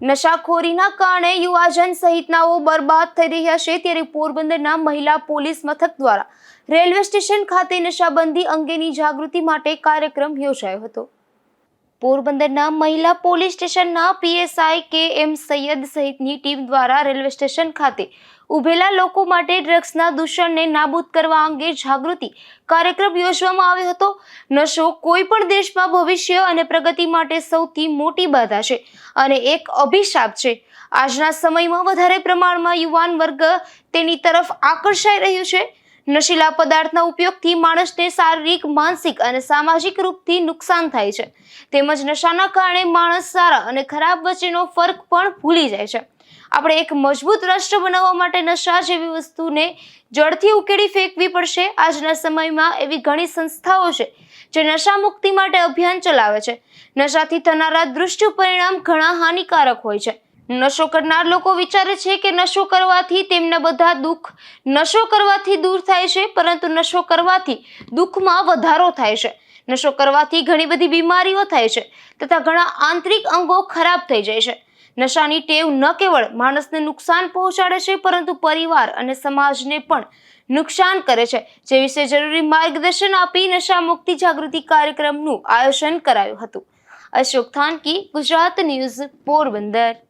નશાખોરીના કારણે યુવાજન સહિતનાઓ બરબાદ થઈ રહ્યા છે, ત્યારે પોરબંદરના મહિલા પોલીસ મથક દ્વારા રેલવે સ્ટેશન ખાતે નશાબંધી અંગેની જાગૃતિ માટે કાર્યક્રમ યોજાયો હતો. પોરબંદરના મહિલા પોલીસ સ્ટેશનના પીએસઆઈ કે.એમ. સૈયદ સહિતની ટીમ દ્વારા રેલવે સ્ટેશન ખાતે ઉભેલા લોકો માટે ડ્રગ્સના દૂષણને નાબૂદ કરવા અંગે જાગૃતિ કાર્યક્રમ યોજવામાં આવ્યો હતો. નશો કોઈ પણ દેશમાં ભવિષ્ય અને પ્રગતિ માટે સૌથી મોટી બાધા છે અને એક અભિશાપ છે. આજના સમયમાં વધારે પ્રમાણમાં યુવાન વર્ગ તેની તરફ આકર્ષાઈ રહ્યું છે. નશીલા પદાર્થના ઉપયોગથી માણસને શારીરિક, માનસિક અને સામાજિક રૂપથી નુકસાન થાય છે. તેમજ નશાના કારણે માણસ સારા અને ખરાબ વચ્ચેનો ફરક પણ ભૂલી જાય છે. આપણે એક મજબૂત રાષ્ટ્ર બનાવવા માટે નશા જેવી વસ્તુને જડથી ઉકેલી ફેંકવી પડશે. આજના સમયમાં એવી ઘણી સંસ્થાઓ છે જે નશા મુક્તિ માટે અભિયાન ચલાવે છે. નશાથી થનારા દૃષ્ટ પરિણામ ઘણા હાનિકારક હોય છે. નશો કરનાર લોકો વિચારે છે કે નશો કરવાથી તેમના બધા દુઃખ નશો કરવાથી દૂર થાય છે, પરંતુ નશો કરવાથી દુઃખમાં વધારો થાય છે. નશો કરવાથી ઘણી બધી બીમારીઓ થાય છે તથા ઘણા આંતરિક અંગો ખરાબ થઈ જાય છે. નશાની ટેવ ન કેવળ માણસને નુકસાન પહોંચાડે છે, પરંતુ પરિવાર અને સમાજને પણ નુકસાન કરે છે. જે વિશે જરૂરી માર્ગદર્શન આપી નશા મુક્તિ જાગૃતિ કાર્યક્રમનું આયોજન કરાયું હતું. અશોક થાનકી, ગુજરાત ન્યૂઝ, પોરબંદર.